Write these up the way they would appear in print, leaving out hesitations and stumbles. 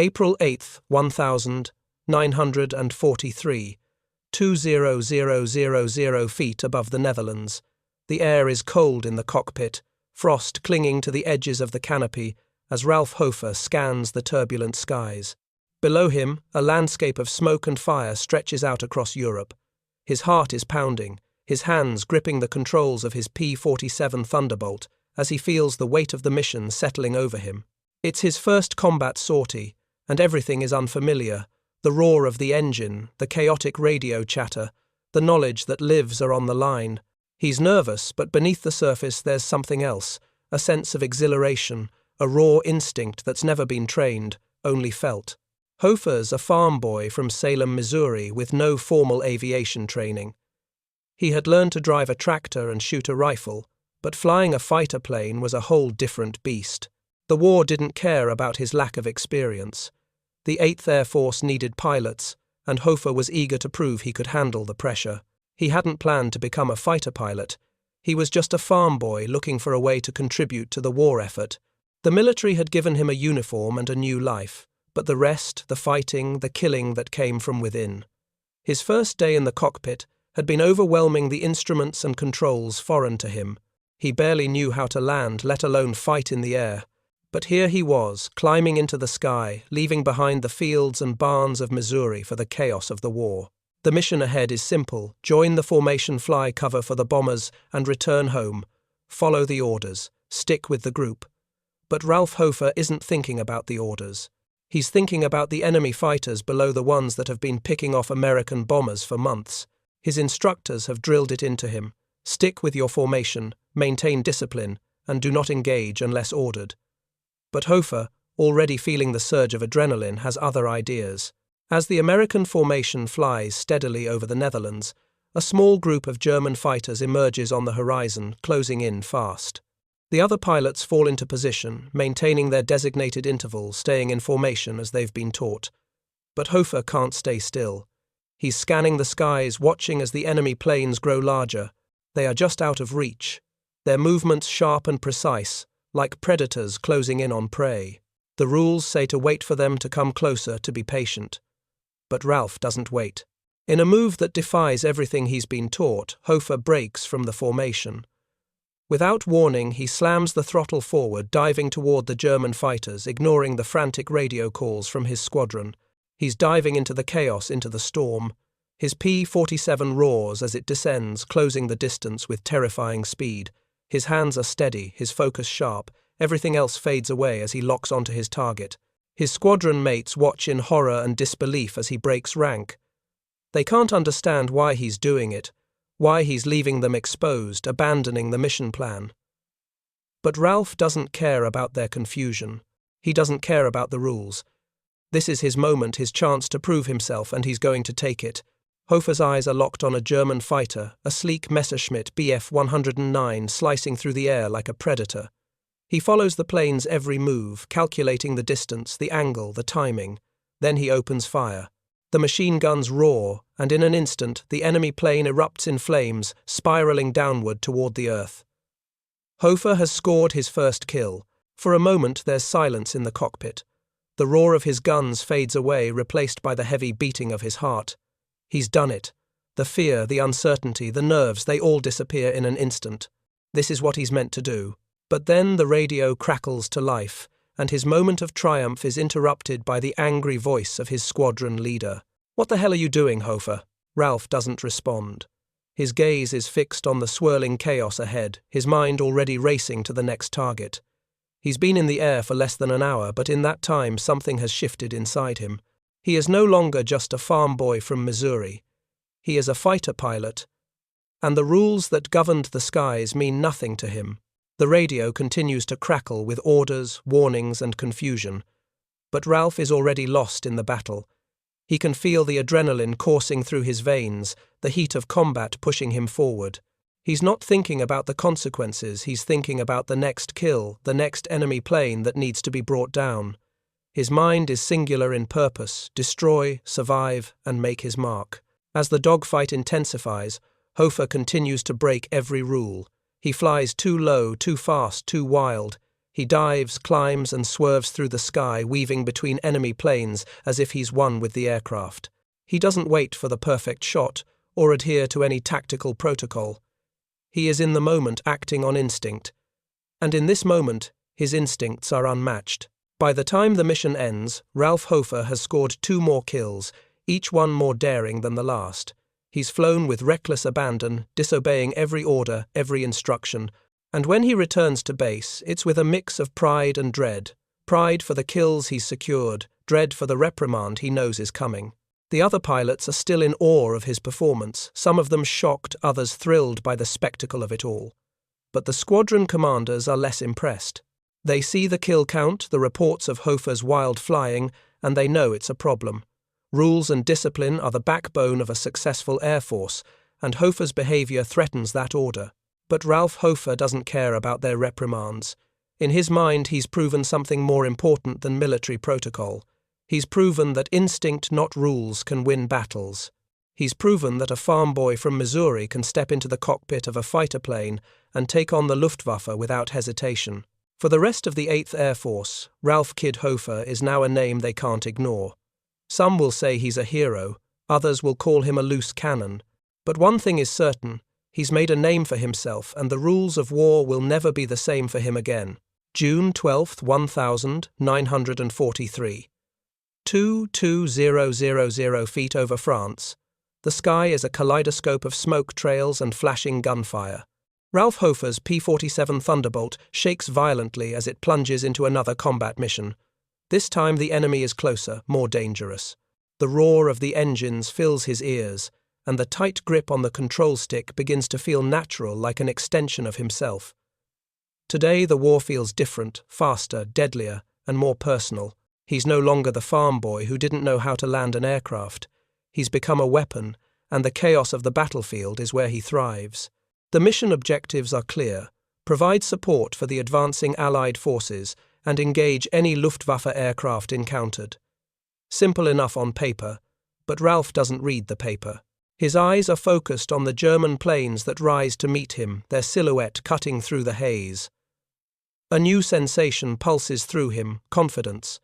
April 8th, 1943, 20000 feet above the Netherlands. The air is cold in the cockpit, frost clinging to the edges of the canopy as Ralph Hofer scans the turbulent skies. Below him, a landscape of smoke and fire stretches out across Europe. His heart is pounding, his hands gripping the controls of his P-47 Thunderbolt as he feels the weight of the mission settling over him. It's his first combat sortie, and everything is unfamiliar. The roar of the engine, the chaotic radio chatter, the knowledge that lives are on the line. He's nervous, but beneath the surface there's something else, a sense of exhilaration, a raw instinct that's never been trained, only felt. Hofer's a farm boy from Salem, Missouri, with no formal aviation training. He had learned to drive a tractor and shoot a rifle, but flying a fighter plane was a whole different beast. The war didn't care about his lack of experience. The 8th Air Force needed pilots, and Hofer was eager to prove he could handle the pressure. He hadn't planned to become a fighter pilot. He was just a farm boy looking for a way to contribute to the war effort. The military had given him a uniform and a new life, but the rest, the fighting, the killing that came from within. His first day in the cockpit had been overwhelming, the instruments and controls foreign to him. He barely knew how to land, let alone fight in the air. But here he was, climbing into the sky, leaving behind the fields and barns of Missouri for the chaos of the war. The mission ahead is simple: join the formation, fly cover for the bombers, and return home. Follow the orders. Stick with the group. But Ralph Hofer isn't thinking about the orders. He's thinking about the enemy fighters below, the ones that have been picking off American bombers for months. His instructors have drilled it into him. Stick with your formation, maintain discipline, and do not engage unless ordered. But Hofer, already feeling the surge of adrenaline, has other ideas. As the American formation flies steadily over the Netherlands, a small group of German fighters emerges on the horizon, closing in fast. The other pilots fall into position, maintaining their designated interval, staying in formation as they've been taught. But Hofer can't stay still. He's scanning the skies, watching as the enemy planes grow larger. They are just out of reach, their movements sharp and precise, like predators closing in on prey. The rules say to wait for them to come closer, to be patient. But Ralph doesn't wait. In a move that defies everything he's been taught, Hofer breaks from the formation. Without warning, he slams the throttle forward, diving toward the German fighters, ignoring the frantic radio calls from his squadron. He's diving into the chaos, into the storm. His P-47 roars as it descends, closing the distance with terrifying speed. His hands are steady, his focus sharp. Everything else fades away as he locks onto his target. His squadron mates watch in horror and disbelief as he breaks rank. They can't understand why he's doing it, why he's leaving them exposed, abandoning the mission plan. But Ralph doesn't care about their confusion. He doesn't care about the rules. This is his moment, his chance to prove himself, and he's going to take it. Hofer's eyes are locked on a German fighter, a sleek Messerschmitt Bf-109 slicing through the air like a predator. He follows the plane's every move, calculating the distance, the angle, the timing. Then he opens fire. The machine guns roar, and in an instant the enemy plane erupts in flames, spiraling downward toward the earth. Hofer has scored his first kill. For a moment there's silence in the cockpit. The roar of his guns fades away, replaced by the heavy beating of his heart. He's done it. The fear, the uncertainty, the nerves, they all disappear in an instant. This is what he's meant to do. But then the radio crackles to life, and his moment of triumph is interrupted by the angry voice of his squadron leader. "What the hell are you doing, Hofer?" Ralph doesn't respond. His gaze is fixed on the swirling chaos ahead, his mind already racing to the next target. He's been in the air for less than an hour, but in that time something has shifted inside him. He is no longer just a farm boy from Missouri. He is a fighter pilot, and the rules that governed the skies mean nothing to him. The radio continues to crackle with orders, warnings, and confusion. But Ralph is already lost in the battle. He can feel the adrenaline coursing through his veins, the heat of combat pushing him forward. He's not thinking about the consequences, he's thinking about the next kill, the next enemy plane that needs to be brought down. His mind is singular in purpose: destroy, survive, and make his mark. As the dogfight intensifies, Hofer continues to break every rule. He flies too low, too fast, too wild. He dives, climbs, and swerves through the sky, weaving between enemy planes as if he's one with the aircraft. He doesn't wait for the perfect shot or adhere to any tactical protocol. He is in the moment, acting on instinct. And in this moment, his instincts are unmatched. By the time the mission ends, Ralph Hofer has scored 2 more kills, each one more daring than the last. He's flown with reckless abandon, disobeying every order, every instruction, and when he returns to base, it's with a mix of pride and dread. Pride for the kills he's secured, dread for the reprimand he knows is coming. The other pilots are still in awe of his performance, some of them shocked, others thrilled by the spectacle of it all. But the squadron commanders are less impressed. They see the kill count, the reports of Hofer's wild flying, and they know it's a problem. Rules and discipline are the backbone of a successful air force, and Hofer's behavior threatens that order. But Ralph Hofer doesn't care about their reprimands. In his mind, he's proven something more important than military protocol. He's proven that instinct, not rules, can win battles. He's proven that a farm boy from Missouri can step into the cockpit of a fighter plane and take on the Luftwaffe without hesitation. For the rest of the 8th Air Force, Ralph Kid Hofer is now a name they can't ignore. Some will say he's a hero, others will call him a loose cannon. But one thing is certain, he's made a name for himself, and the rules of war will never be the same for him again. June 12, 1943. 22000 feet over France. The sky is a kaleidoscope of smoke trails and flashing gunfire. Ralph Hofer's P-47 Thunderbolt shakes violently as it plunges into another combat mission. This time the enemy is closer, more dangerous. The roar of the engines fills his ears, and the tight grip on the control stick begins to feel natural, like an extension of himself. Today the war feels different, faster, deadlier, and more personal. He's no longer the farm boy who didn't know how to land an aircraft. He's become a weapon, and the chaos of the battlefield is where he thrives. The mission objectives are clear: provide support for the advancing Allied forces and engage any Luftwaffe aircraft encountered. Simple enough on paper, but Ralph doesn't read the paper. His eyes are focused on the German planes that rise to meet him, their silhouette cutting through the haze. A new sensation pulses through him, confidence.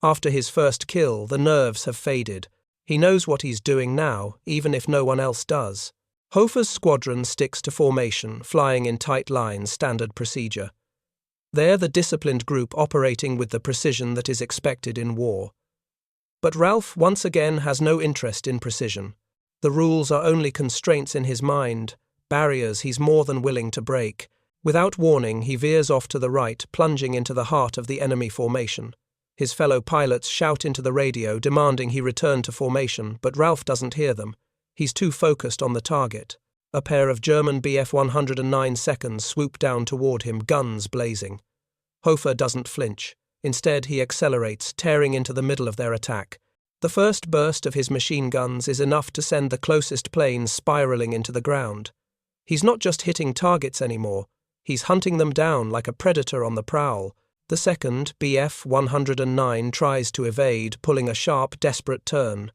After his first kill, the nerves have faded. He knows what he's doing now, even if no one else does. Hofer's squadron sticks to formation, flying in tight lines, standard procedure. They're the disciplined group operating with the precision that is expected in war. But Ralph once again has no interest in precision. The rules are only constraints in his mind, barriers he's more than willing to break. Without warning, he veers off to the right, plunging into the heart of the enemy formation. His fellow pilots shout into the radio, demanding he return to formation, but Ralph doesn't hear them. He's too focused on the target. A pair of German Bf-109 seconds swoop down toward him, guns blazing. Hofer doesn't flinch. Instead, he accelerates, tearing into the middle of their attack. The first burst of his machine guns is enough to send the closest plane spiraling into the ground. He's not just hitting targets anymore. He's hunting them down like a predator on the prowl. The second, Bf-109, tries to evade, pulling a sharp, desperate turn.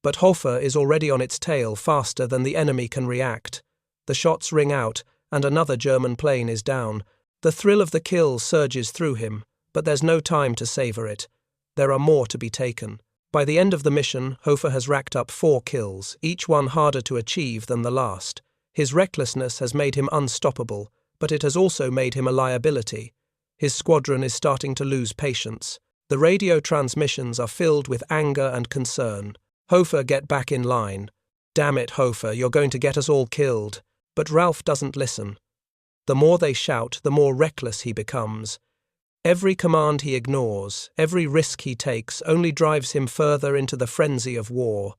But Hofer is already on its tail, faster than the enemy can react. The shots ring out, and another German plane is down. The thrill of the kill surges through him, but there's no time to savor it. There are more to be taken. By the end of the mission, Hofer has racked up 4 kills, each one harder to achieve than the last. His recklessness has made him unstoppable, but it has also made him a liability. His squadron is starting to lose patience. The radio transmissions are filled with anger and concern. Hofer, get back in line. Damn it, Hofer, you're going to get us all killed. But Ralph doesn't listen. The more they shout, the more reckless he becomes. Every command he ignores, every risk he takes, only drives him further into the frenzy of war.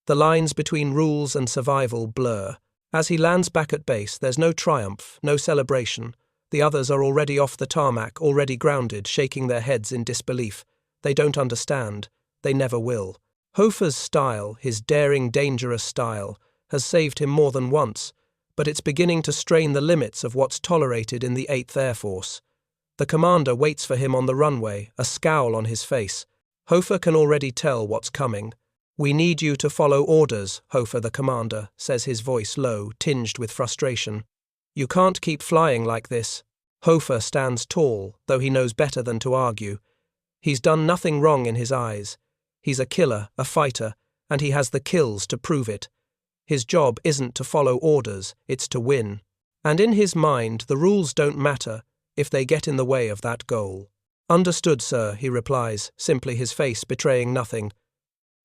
The lines between rules and survival blur. As he lands back at base, there's no triumph, no celebration. The others are already off the tarmac, already grounded, shaking their heads in disbelief. They don't understand. They never will. Hofer's style, his daring, dangerous style, has saved him more than once, but it's beginning to strain the limits of what's tolerated in the 8th Air Force. The commander waits for him on the runway, a scowl on his face. Hofer can already tell what's coming. "We need you to follow orders, Hofer the commander," says his voice low, tinged with frustration. "You can't keep flying like this." Hofer stands tall, though he knows better than to argue. He's done nothing wrong in his eyes. He's a killer, a fighter, and he has the kills to prove it. His job isn't to follow orders, it's to win. And in his mind, the rules don't matter if they get in the way of that goal. "Understood, sir," he replies, simply, his face betraying nothing.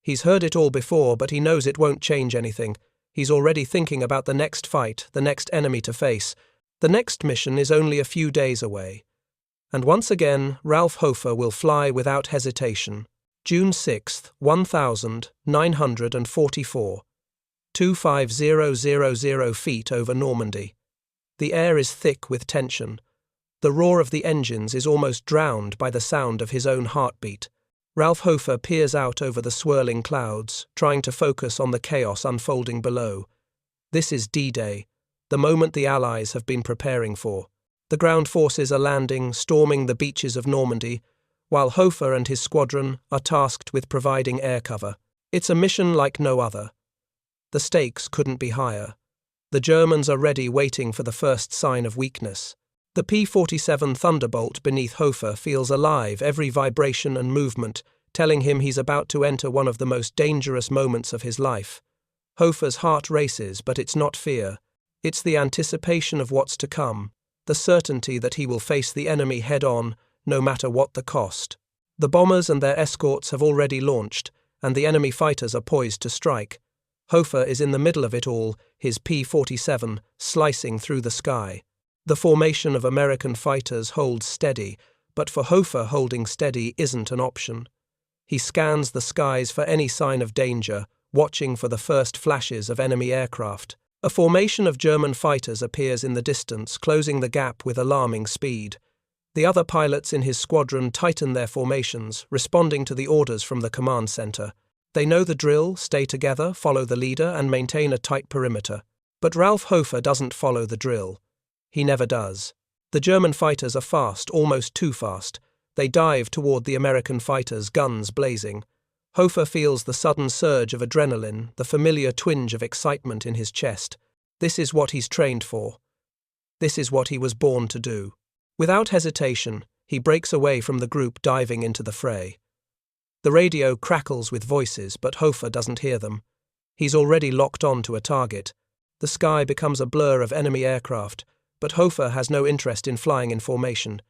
He's heard it all before, but he knows it won't change anything. He's already thinking about the next fight, the next enemy to face. The next mission is only a few days away. And once again, Ralph Hofer will fly without hesitation. June 6th, 1944. 25000 feet over Normandy. The air is thick with tension. The roar of the engines is almost drowned by the sound of his own heartbeat. Ralph Hofer peers out over the swirling clouds, trying to focus on the chaos unfolding below. This is D-Day, the moment the Allies have been preparing for. The ground forces are landing, storming the beaches of Normandy, while Hofer and his squadron are tasked with providing air cover. It's a mission like no other. The stakes couldn't be higher. The Germans are ready, waiting for the first sign of weakness. The P-47 Thunderbolt beneath Hofer feels alive, every vibration and movement, telling him he's about to enter one of the most dangerous moments of his life. Hofer's heart races, but it's not fear. It's the anticipation of what's to come, the certainty that he will face the enemy head-on, no matter what the cost. The bombers and their escorts have already launched, and the enemy fighters are poised to strike. Hofer is in the middle of it all, his P-47 slicing through the sky. The formation of American fighters holds steady, but for Hofer, holding steady isn't an option. He scans the skies for any sign of danger, watching for the first flashes of enemy aircraft. A formation of German fighters appears in the distance, closing the gap with alarming speed. The other pilots in his squadron tighten their formations, responding to the orders from the command center. They know the drill: stay together, follow the leader, and maintain a tight perimeter. But Ralph Hofer doesn't follow the drill. He never does. The German fighters are fast, almost too fast. They dive toward the American fighters, guns blazing. Hofer feels the sudden surge of adrenaline, the familiar twinge of excitement in his chest. This is what he's trained for. This is what he was born to do. Without hesitation, he breaks away from the group diving into the fray. The radio crackles with voices, but Hofer doesn't hear them. He's already locked on to a target. The sky becomes a blur of enemy aircraft, but Hofer has no interest in flying in formation.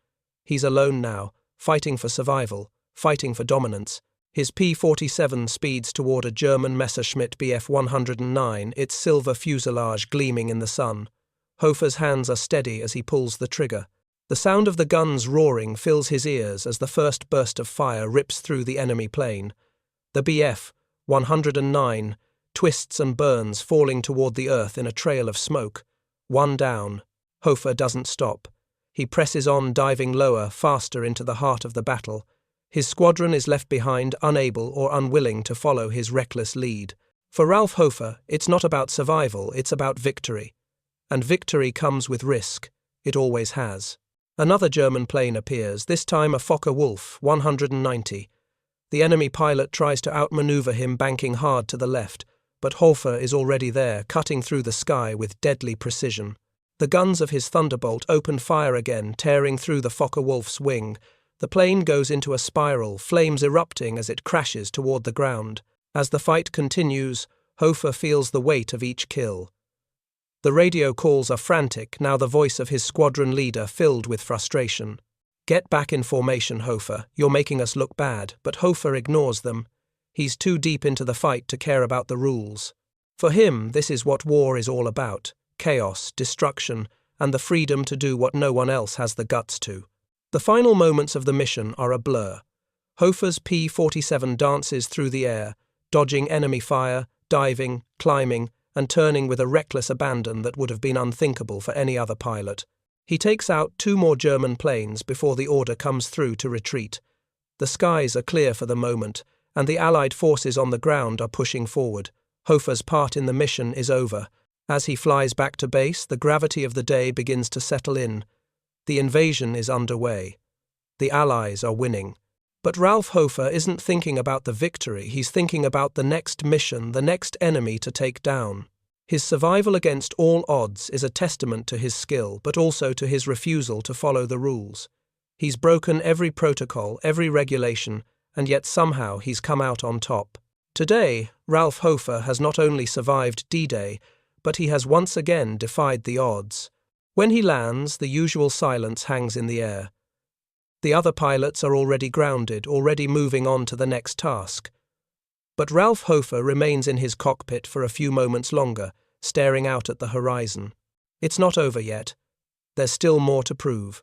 He's alone now, fighting for survival, fighting for dominance. His P-47 speeds toward a German Messerschmitt Bf 109, its silver fuselage gleaming in the sun. Hofer's hands are steady as he pulls the trigger. The sound of the guns roaring fills his ears as the first burst of fire rips through the enemy plane. The Bf 109 twists and burns, falling toward the earth in a trail of smoke. One down. Hofer doesn't stop. He presses on, diving lower, faster into the heart of the battle. His squadron is left behind, unable or unwilling to follow his reckless lead. For Ralph Hofer, it's not about survival, it's about victory. And victory comes with risk. It always has. Another German plane appears, this time a Fokker-Wulf 190. The enemy pilot tries to outmaneuver him, banking hard to the left, but Hofer is already there, cutting through the sky with deadly precision. The guns of his Thunderbolt open fire again, tearing through the Fokker-Wulf's wing. The plane goes into a spiral, flames erupting as it crashes toward the ground. As the fight continues, Hofer feels the weight of each kill. The radio calls are frantic, now the voice of his squadron leader filled with frustration. "Get back in formation, Hofer. You're making us look bad," but Hofer ignores them. He's too deep into the fight to care about the rules. For him, this is what war is all about: chaos, destruction, and the freedom to do what no one else has the guts to. The final moments of the mission are a blur. Hofer's P-47 dances through the air, dodging enemy fire, diving, climbing, and turning with a reckless abandon that would have been unthinkable for any other pilot. He takes out 2 more German planes before the order comes through to retreat. The skies are clear for the moment, and the Allied forces on the ground are pushing forward. Hofer's part in the mission is over. As he flies back to base, the gravity of the day begins to settle in. The invasion is underway. The Allies are winning. But Ralph Hofer isn't thinking about the victory, he's thinking about the next mission, the next enemy to take down. His survival against all odds is a testament to his skill, but also to his refusal to follow the rules. He's broken every protocol, every regulation, and yet somehow he's come out on top. Today, Ralph Hofer has not only survived D-Day, but he has once again defied the odds. When he lands, the usual silence hangs in the air. The other pilots are already grounded, already moving on to the next task. But Ralph Hofer remains in his cockpit for a few moments longer, staring out at the horizon. It's not over yet. There's still more to prove.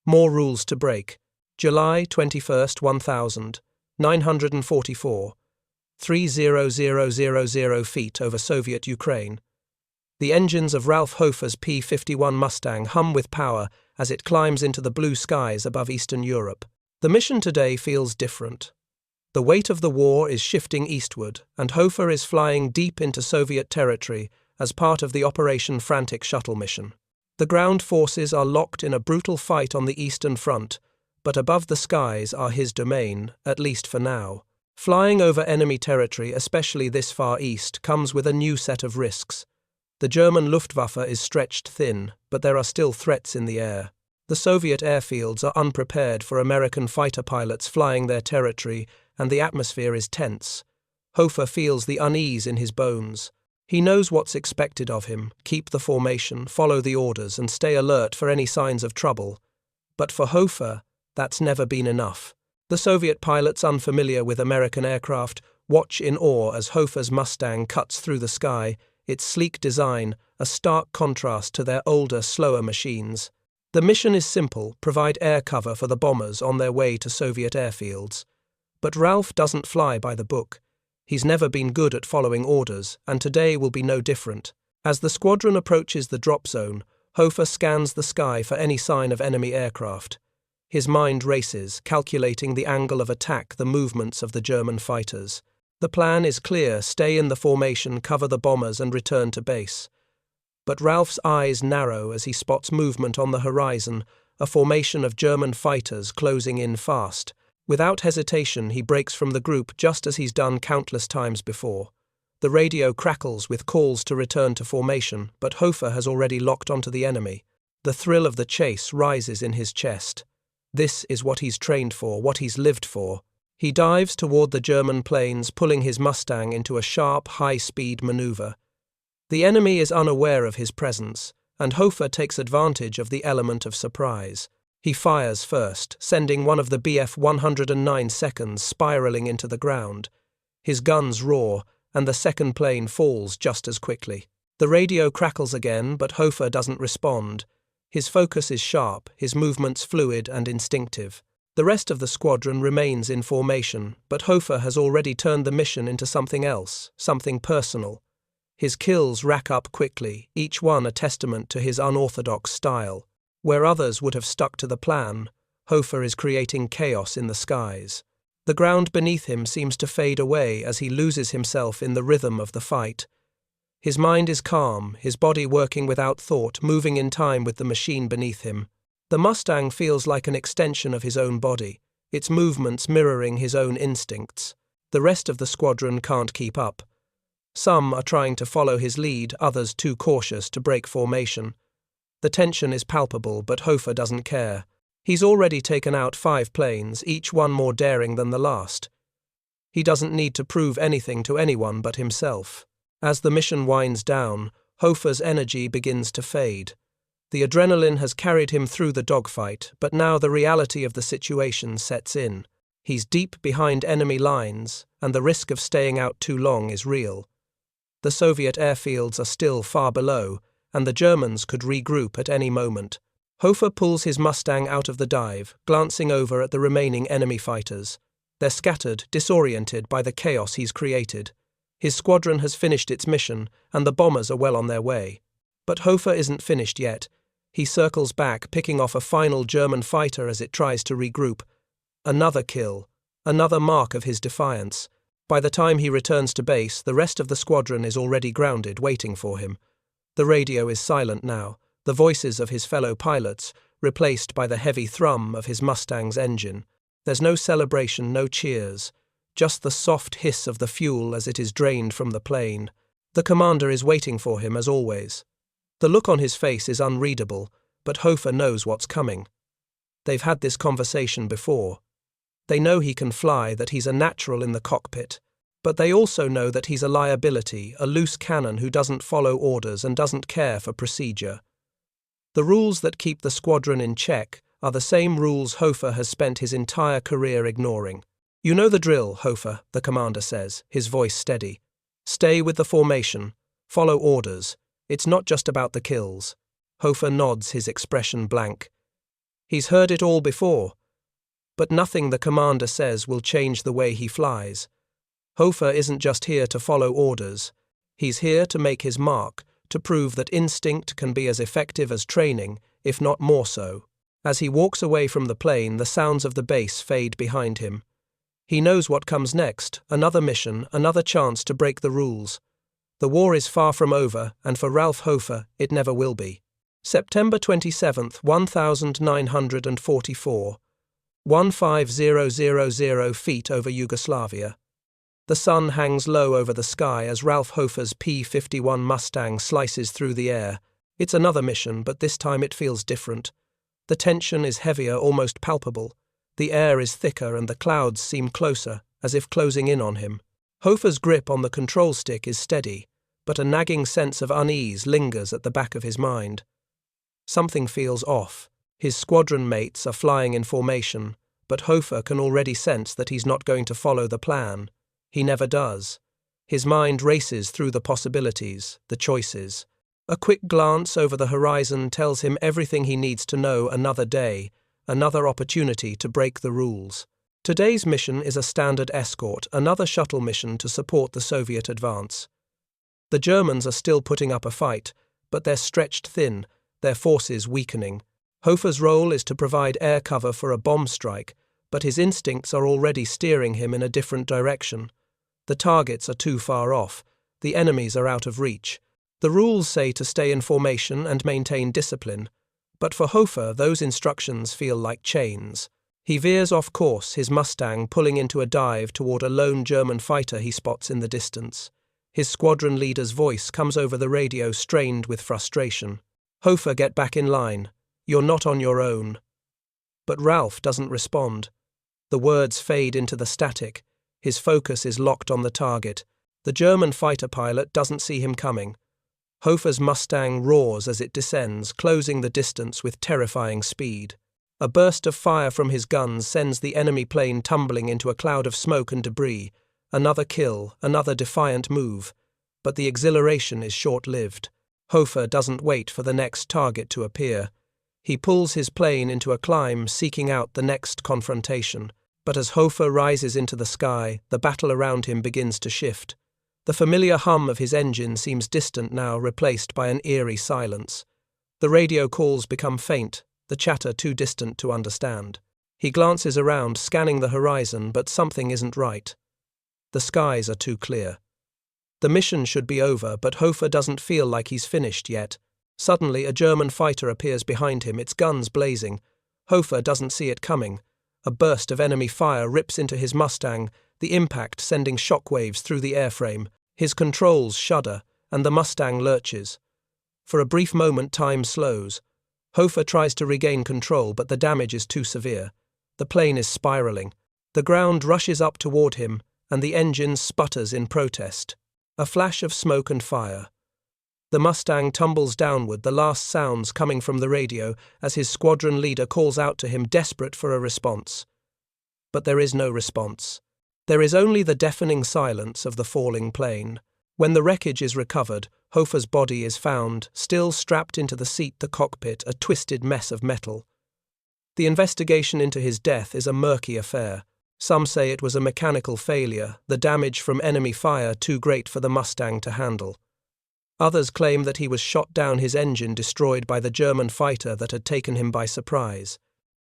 More rules to break. July 21st, 1944. 30000 feet over Soviet Ukraine. The engines of Ralph Hofer's P-51 Mustang hum with power as it climbs into the blue skies above Eastern Europe. The mission today feels different. The weight of the war is shifting eastward, and Hofer is flying deep into Soviet territory as part of the Operation Frantic shuttle mission. The ground forces are locked in a brutal fight on the Eastern Front, but above the skies are his domain, at least for now. Flying over enemy territory, especially this far east, comes with a new set of risks. The German Luftwaffe is stretched thin, but there are still threats in the air. The Soviet airfields are unprepared for American fighter pilots flying their territory, and the atmosphere is tense. Hofer feels the unease in his bones. He knows what's expected of him: keep the formation, follow the orders, and stay alert for any signs of trouble. But for Hofer, that's never been enough. The Soviet pilots, unfamiliar with American aircraft, watch in awe as Hofer's Mustang cuts through the sky, its sleek design a stark contrast to their older, slower machines. The mission is simple: provide air cover for the bombers on their way to Soviet airfields. But Ralph doesn't fly by the book. He's never been good at following orders, and today will be no different. As the squadron approaches the drop zone, Hofer scans the sky for any sign of enemy aircraft. His mind races, calculating the angle of attack, the movements of the German fighters. The plan is clear: stay in the formation, cover the bombers, and return to base. But Ralph's eyes narrow as he spots movement on the horizon, a formation of German fighters closing in fast. Without hesitation, he breaks from the group just as he's done countless times before. The radio crackles with calls to return to formation, but Hofer has already locked onto the enemy. The thrill of the chase rises in his chest. This is what he's trained for, what he's lived for. He dives toward the German planes, pulling his Mustang into a sharp, high-speed maneuver. The enemy is unaware of his presence, and Hofer takes advantage of the element of surprise. He fires first, sending one of the Bf-109 seconds spiraling into the ground. His guns roar, and the second plane falls just as quickly. The radio crackles again, but Hofer doesn't respond. His focus is sharp, his movements fluid and instinctive. The rest of the squadron remains in formation, but Hofer has already turned the mission into something else, something personal. His kills rack up quickly, each one a testament to his unorthodox style. Where others would have stuck to the plan, Hofer is creating chaos in the skies. The ground beneath him seems to fade away as he loses himself in the rhythm of the fight. His mind is calm, his body working without thought, moving in time with the machine beneath him. The Mustang feels like an extension of his own body, its movements mirroring his own instincts. The rest of the squadron can't keep up. Some are trying to follow his lead, others too cautious to break formation. The tension is palpable, but Hofer doesn't care. He's already taken out 5 planes, each one more daring than the last. He doesn't need to prove anything to anyone but himself. As the mission winds down, Hofer's energy begins to fade. The adrenaline has carried him through the dogfight, but now the reality of the situation sets in. He's deep behind enemy lines, and the risk of staying out too long is real. The Soviet airfields are still far below, and the Germans could regroup at any moment. Hofer pulls his Mustang out of the dive, glancing over at the remaining enemy fighters. They're scattered, disoriented by the chaos he's created. His squadron has finished its mission, and the bombers are well on their way. But Hofer isn't finished yet. He circles back, picking off a final German fighter as it tries to regroup. Another kill, another mark of his defiance. By the time he returns to base, the rest of the squadron is already grounded, waiting for him. The radio is silent now, the voices of his fellow pilots replaced by the heavy thrum of his Mustang's engine. There's no celebration, no cheers, just the soft hiss of the fuel as it is drained from the plane. The commander is waiting for him as always. The look on his face is unreadable, but Hofer knows what's coming. They've had this conversation before. They know he can fly, that he's a natural in the cockpit, but they also know that he's a liability, a loose cannon who doesn't follow orders and doesn't care for procedure. The rules that keep the squadron in check are the same rules Hofer has spent his entire career ignoring. "You know the drill, Hofer," the commander says, his voice steady. "Stay with the formation. Follow orders. It's not just about the kills." Hofer nods, his expression blank. He's heard it all before. But nothing the commander says will change the way he flies. Hofer isn't just here to follow orders. He's here to make his mark, to prove that instinct can be as effective as training, if not more so. As he walks away from the plane, the sounds of the base fade behind him. He knows what comes next, another mission, another chance to break the rules. The war is far from over, and for Ralph Hofer, it never will be. September 27th, 1944. 15000 feet over Yugoslavia. The sun hangs low over the sky as Ralph Hofer's P-51 Mustang slices through the air. It's another mission, but this time it feels different. The tension is heavier, almost palpable. The air is thicker and the clouds seem closer, as if closing in on him. Hofer's grip on the control stick is steady, but a nagging sense of unease lingers at the back of his mind. Something feels off. His squadron mates are flying in formation, but Hofer can already sense that he's not going to follow the plan. He never does. His mind races through the possibilities, the choices. A quick glance over the horizon tells him everything he needs to know. Another day, another opportunity to break the rules. Today's mission is a standard escort, another shuttle mission to support the Soviet advance. The Germans are still putting up a fight, but they're stretched thin, their forces weakening. Hofer's role is to provide air cover for a bomb strike, but his instincts are already steering him in a different direction. The targets are too far off. The enemies are out of reach. The rules say to stay in formation and maintain discipline, but for Hofer, those instructions feel like chains. He veers off course, his Mustang pulling into a dive toward a lone German fighter he spots in the distance. His squadron leader's voice comes over the radio, strained with frustration. "Hofer, get back in line. You're not on your own." But Ralph doesn't respond. The words fade into the static. His focus is locked on the target. The German fighter pilot doesn't see him coming. Hofer's Mustang roars as it descends, closing the distance with terrifying speed. A burst of fire from his guns sends the enemy plane tumbling into a cloud of smoke and debris. Another kill, another defiant move. But the exhilaration is short-lived. Hofer doesn't wait for the next target to appear. He pulls his plane into a climb, seeking out the next confrontation. But as Hofer rises into the sky, the battle around him begins to shift. The familiar hum of his engine seems distant now, replaced by an eerie silence. The radio calls become faint, the chatter too distant to understand. He glances around, scanning the horizon, but something isn't right. The skies are too clear. The mission should be over, but Hofer doesn't feel like he's finished yet. Suddenly, a German fighter appears behind him, its guns blazing. Hofer doesn't see it coming. A burst of enemy fire rips into his Mustang, the impact sending shockwaves through the airframe. His controls shudder, and the Mustang lurches. For a brief moment, time slows. Hofer tries to regain control, but the damage is too severe. The plane is spiraling. The ground rushes up toward him, and the engine sputters in protest. A flash of smoke and fire. The Mustang tumbles downward, the last sounds coming from the radio as his squadron leader calls out to him, desperate for a response. But there is no response. There is only the deafening silence of the falling plane. When the wreckage is recovered, Hofer's body is found, still strapped into the seat, the cockpit, a twisted mess of metal. The investigation into his death is a murky affair. Some say it was a mechanical failure, the damage from enemy fire too great for the Mustang to handle. Others claim that he was shot down, his engine destroyed by the German fighter that had taken him by surprise.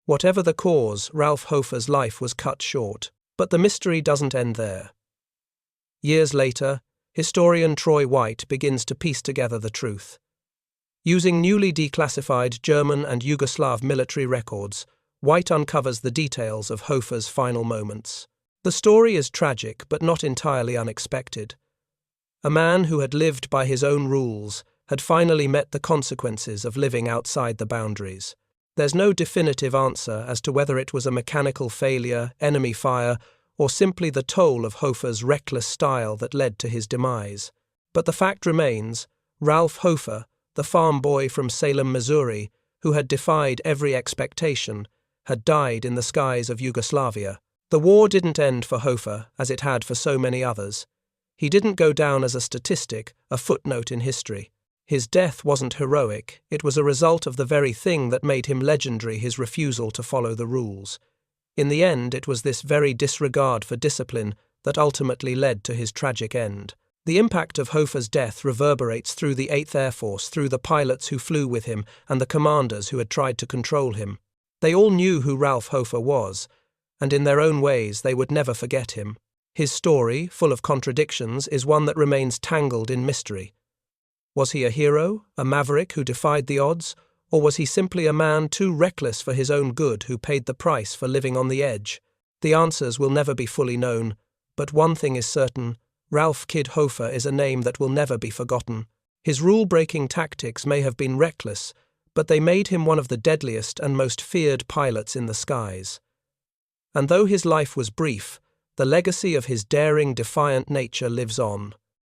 Whatever the cause, Ralph Hofer's life was cut short. But the mystery doesn't end there. Years later, historian Troy White begins to piece together the truth. Using newly declassified German and Yugoslav military records, White uncovers the details of Hofer's final moments. The story is tragic, but not entirely unexpected. A man who had lived by his own rules had finally met the consequences of living outside the boundaries. There's no definitive answer as to whether it was a mechanical failure, enemy fire, or simply the toll of Hofer's reckless style that led to his demise. But the fact remains, Ralph Hofer, the farm boy from Salem, Missouri, who had defied every expectation, had died in the skies of Yugoslavia. The war didn't end for Hofer as it had for so many others. He didn't go down as a statistic, a footnote in history. His death wasn't heroic, it was a result of the very thing that made him legendary, his refusal to follow the rules. In the end, it was this very disregard for discipline that ultimately led to his tragic end. The impact of Hofer's death reverberates through the 8th Air Force, through the pilots who flew with him and the commanders who had tried to control him. They all knew who Ralph Hofer was, and in their own ways they would never forget him. His story, full of contradictions, is one that remains tangled in mystery. Was he a hero, a maverick who defied the odds, or was he simply a man too reckless for his own good who paid the price for living on the edge? The answers will never be fully known, but one thing is certain: Ralph Kid Hofer is a name that will never be forgotten. His rule-breaking tactics may have been reckless, but they made him one of the deadliest and most feared pilots in the skies. And though his life was brief, the legacy of his daring, defiant nature lives on.